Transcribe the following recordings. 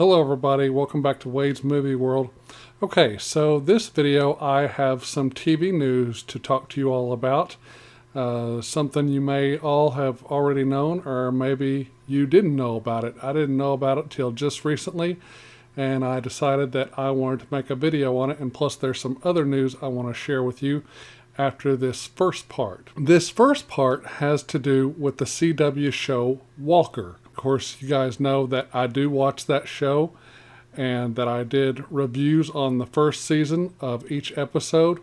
Hello everybody, welcome back to Wade's Movie World. Okay, so this video I have some TV news to talk to you all about. Something you may all have already known, or maybe you didn't know about it. I didn't know about it till just recently, and I decided that I wanted to make a video on it, and plus there's some other news I want to share with you after this first part. This first part has to do with the CW show Walker. Of course, you guys know that I do watch that show and that I did reviews on the first season of each episode.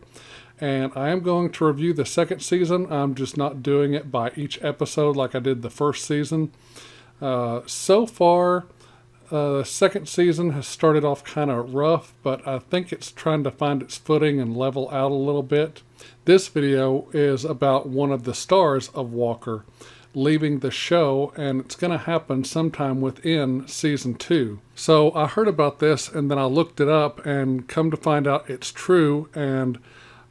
And I am going to review the second season. I'm just not doing it by each episode like I did the first season. So far, the second season has started off kind of rough, but I think it's trying to find its footing and level out a little bit. This video is about one of the stars of Walker leaving the show, and it's going to happen sometime within season 2. So I heard about this and then I looked it up, and come to find out it's true, and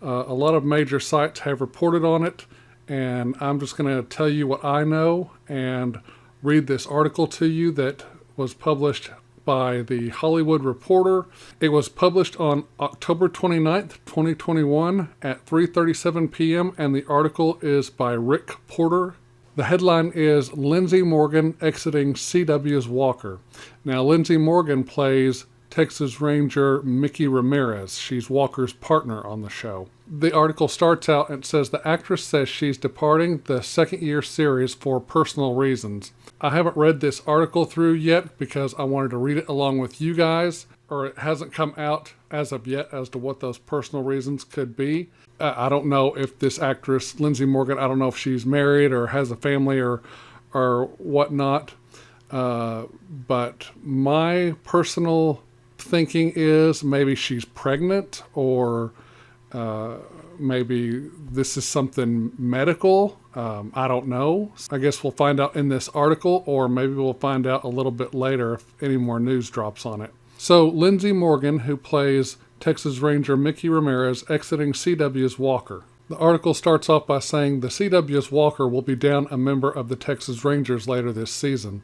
a lot of major sites have reported on it, and I'm just going to tell you what I know and read this article to you that was published by the Hollywood Reporter. It was published on October 29th, 2021 at 3:37 p.m. and the article is by Rick Porter. The headline is Lindsay Morgan exiting CW's Walker. Now, Lindsay Morgan plays Texas Ranger Mickey Ramirez. She's Walker's partner on the show. The article starts out and says the actress says she's departing the second-year series for personal reasons. I haven't read this article through yet because I wanted to read it along with you guys, or it hasn't come out as of yet as to what those personal reasons could be. I don't know if this actress, Lindsay Morgan, I don't know if she's married or has a family or whatnot. But my personal thinking is maybe she's pregnant, or maybe this is something medical. I don't know. I guess we'll find out in this article, or maybe we'll find out a little bit later if any more news drops on it. So Lindsay Morgan, who plays Texas Ranger Mickey Ramirez, exiting CW's Walker. The article starts off by saying the CW's Walker will be down a member of the Texas Rangers later this season.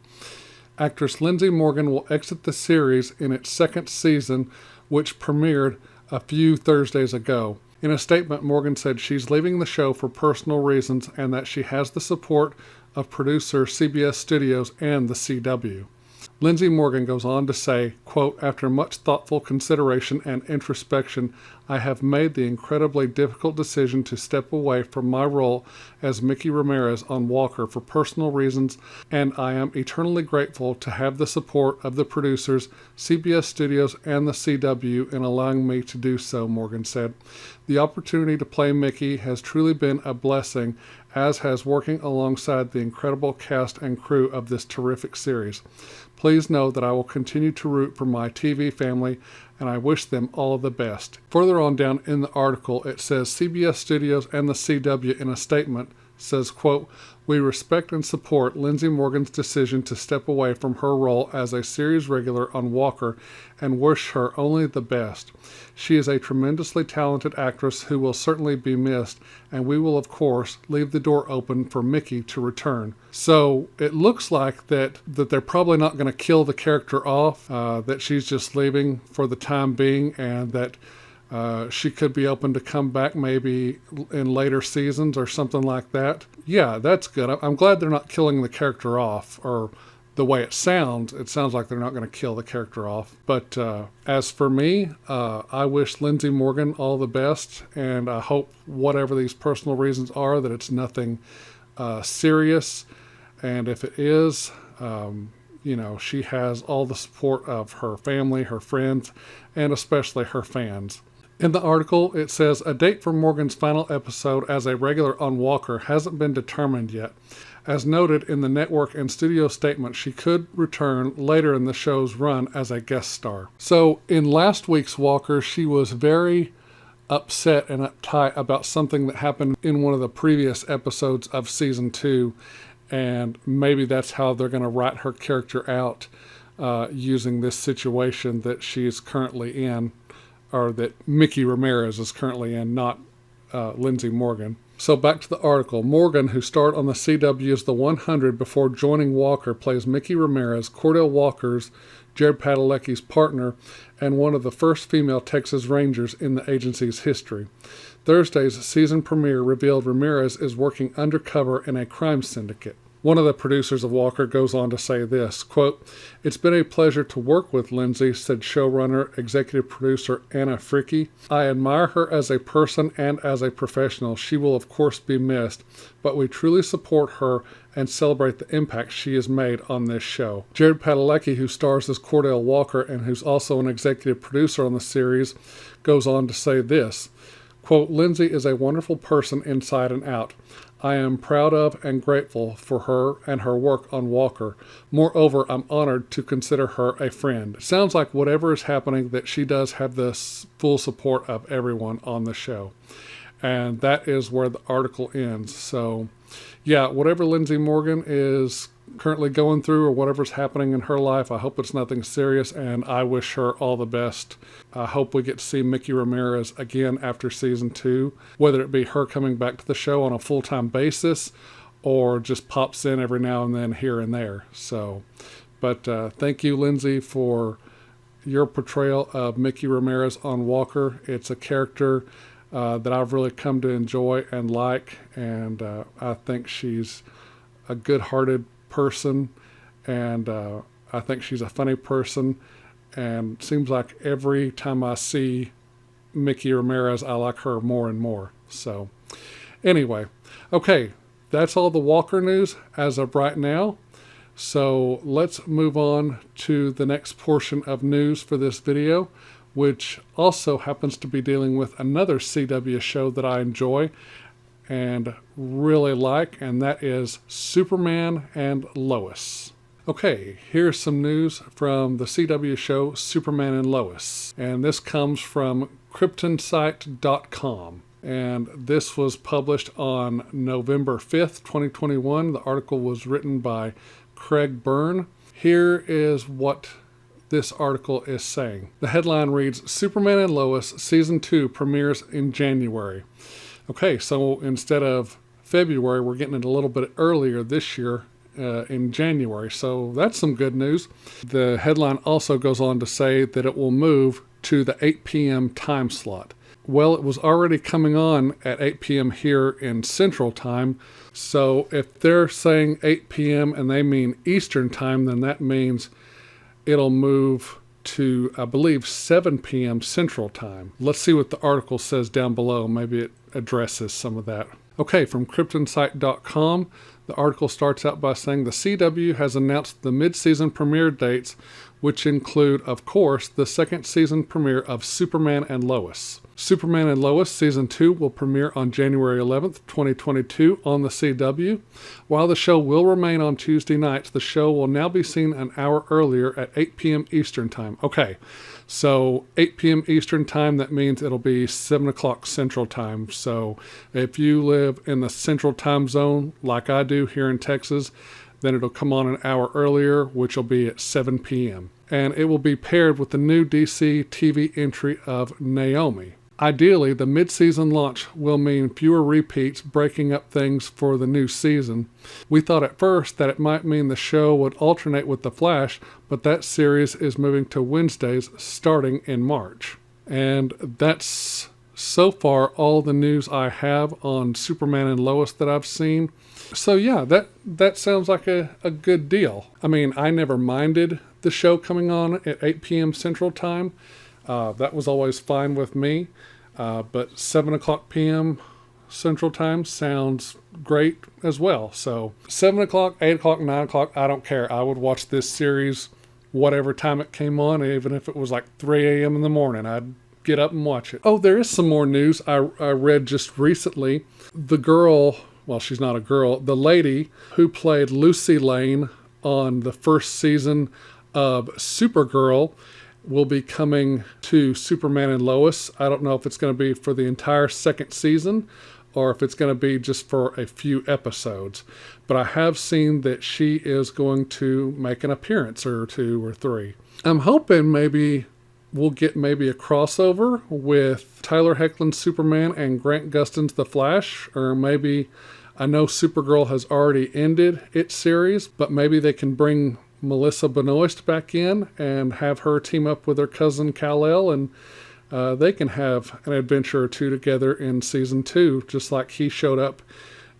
Actress Lindsay Morgan will exit the series in its second season, which premiered a few Thursdays ago. In a statement, Morgan said she's leaving the show for personal reasons and that she has the support of producer CBS Studios and the CW. Lindsay Morgan goes on to say, quote, after much thoughtful consideration and introspection, I have made the incredibly difficult decision to step away from my role as Mickey Ramirez on Walker for personal reasons, and I am eternally grateful to have the support of the producers, CBS Studios, and the CW in allowing me to do so, Morgan said. The opportunity to play Mickey has truly been a blessing, as has working alongside the incredible cast and crew of this terrific series. Please know that I will continue to root for my TV family, and I wish them all the best. Further on down in the article, it says CBS Studios and the CW in a statement says, quote, we respect and support Lindsay Morgan's decision to step away from her role as a series regular on Walker and wish her only the best. She is a tremendously talented actress who will certainly be missed, and we will, of course, leave the door open for Mickey to return. So it looks like that they're probably not going to kill the character off, that she's just leaving for the time being, and that she could be open to come back maybe in later seasons or something like that. Yeah, that's good. I'm glad they're not killing the character off, or the way it sounds like they're not going to kill the character off. But as for me, I wish Lindsay Morgan all the best, and I hope whatever these personal reasons are, that it's nothing serious. And if it is, she has all the support of her family, her friends, and especially her fans. In the article, it says, a date for Morgan's final episode as a regular on Walker hasn't been determined yet. As noted in the network and studio statement, she could return later in the show's run as a guest star. So in last week's Walker, she was very upset and uptight about something that happened in one of the previous episodes of season 2, and maybe that's how they're going to write her character out, using this situation that she's currently in, or that Mickey Ramirez is currently in, not Lindsay Morgan. So back to the article. Morgan, who starred on the CW as the 100 before joining Walker, plays Mickey Ramirez, Cordell Walker's, Jared Padalecki's partner, and one of the first female Texas Rangers in the agency's history. Thursday's season premiere revealed Ramirez is working undercover in a crime syndicate. One of the producers of Walker goes on to say this, quote, "It's been a pleasure to work with Lindsay," said showrunner, executive producer Anna Fricke. "I admire her as a person and as a professional. She will of course be missed, but we truly support her and celebrate the impact she has made on this show." Jared Padalecki, who stars as Cordell Walker and who's also an executive producer on the series, goes on to say this, quote, "Lindsay is a wonderful person inside and out. I am proud of and grateful for her and her work on Walker. Moreover, I'm honored to consider her a friend." It sounds like whatever is happening, that she does have the full support of everyone on the show. And that is where the article ends. So, yeah, whatever Lindsay Morgan is currently going through or whatever's happening in her life, I hope it's nothing serious, and I wish her all the best. I hope we get to see Mickey Ramirez again after season 2, whether it be her coming back to the show on a full-time basis or just pops in every now and then here and there. So, but thank you, Lindsay, for your portrayal of Mickey Ramirez on Walker. It's a character that I've really come to enjoy and like, and I think she's a good-hearted person, and I think she's a funny person, and seems like every time I see Mickey Ramirez, I like her more and more. So anyway, okay, that's all the Walker news as of right now. So let's move on to the next portion of news for this video, which also happens to be dealing with another CW show that I enjoy and really like, and that is Superman and Lois. Okay, here's some news from the CW show Superman and Lois, and this comes from KryptonSite.com, and this was published on November 5th, 2021. The article was written by Craig Byrne. Here is what this article is saying. The headline reads, "Superman and Lois Season 2 premieres in January." Okay, so instead of February, we're getting it a little bit earlier this year in January. So that's some good news. The headline also goes on to say that it will move to the 8 p.m. time slot. Well, it was already coming on at 8 p.m. here in Central Time. So if they're saying 8 p.m. and they mean Eastern Time, then that means it'll move to, I believe, 7 p.m. Central Time. Let's see what the article says down below. Maybe it addresses some of that. Okay, from KryptonSite.com, the article starts out by saying the CW has announced the mid-season premiere dates, which include, of course, the second season premiere of Superman and Lois. Superman and Lois Season 2 will premiere on January 11th, 2022 on the CW. While the show will remain on Tuesday nights, the show will now be seen an hour earlier at 8 p.m. Eastern Time. Okay, so 8 p.m. Eastern Time, that means it'll be 7 o'clock Central Time. So if you live in the Central Time Zone, like I do here in Texas, then it'll come on an hour earlier, which will be at 7 p.m. And it will be paired with the new DC TV entry of Naomi. Ideally, the mid-season launch will mean fewer repeats, breaking up things for the new season. We thought at first that it might mean the show would alternate with The Flash, but that series is moving to Wednesdays starting in March. And that's so far all the news I have on Superman and Lois that I've seen. So yeah, that sounds like a good deal. I mean, I never minded the show coming on at 8 p.m. Central Time. That was always fine with me. But 7 o'clock p.m. Central Time sounds great as well. So 7 o'clock, 8 o'clock, 9 o'clock, I don't care. I would watch this series whatever time it came on, even if it was like 3 a.m. in the morning. I'd get up and watch it. Oh, there is some more news I read just recently. The girl, well, she's not a girl, the lady who played Lucy Lane on the first season of Supergirl will be coming to Superman and Lois. I don't know if it's going to be for the entire second season or if it's going to be just for a few episodes. But I have seen that she is going to make an appearance or 2 or 3. I'm hoping maybe we'll get maybe a crossover with Tyler Hoechlin's Superman and Grant Gustin's The Flash, or maybe, I know Supergirl has already ended its series, but maybe they can bring Melissa Benoist back in and have her team up with her cousin Kal-El, and they can have an adventure or two together in season 2, just like he showed up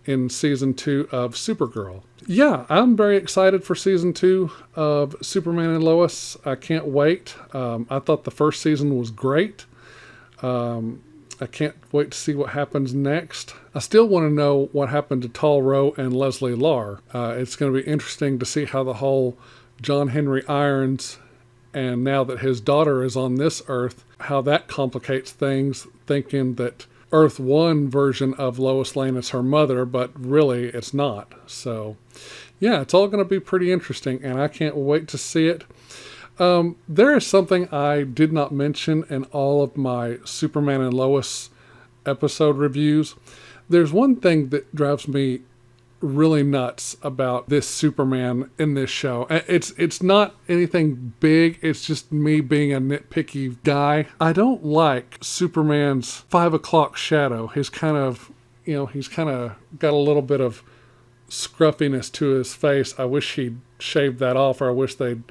in season 2 of Supergirl. Yeah, I'm very excited for season 2 of Superman and Lois. I can't wait. I thought the first season was great. I can't wait to see what happens next. I still want to know what happened to Tal Rowe and Leslie Larr. It's going to be interesting to see how the whole John Henry Irons, and now that his daughter is on this Earth, how that complicates things, thinking that Earth 1 version of Lois Lane is her mother, but really it's not. So, yeah, it's all going to be pretty interesting, and I can't wait to see it. There is something I did not mention in all of my Superman and Lois episode reviews. There's one thing that drives me really nuts about this Superman in this show. It's not anything big. It's just me being a nitpicky guy. I don't like Superman's 5 o'clock shadow. He's kind of got a little bit of scruffiness to his face. I wish he'd shaved that off, or I wish they'd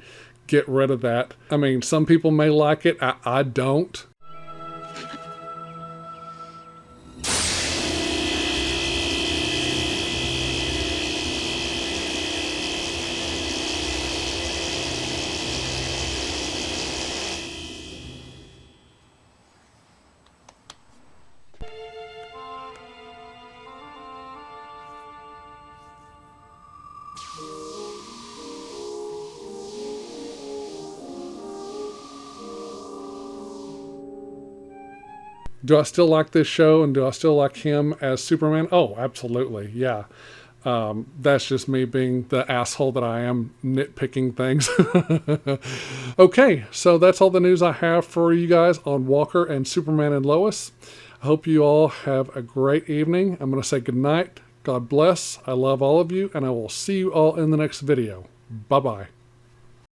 get rid of that. I mean, some people may like it. I don't. Do I still like this show, and do I still like him as Superman? Oh, absolutely, yeah. That's just me being the asshole that I am, nitpicking things. Okay, so that's all the news I have for you guys on Walker and Superman and Lois. I hope you all have a great evening. I'm going to say goodnight. God bless. I love all of you, and I will see you all in the next video. Bye-bye.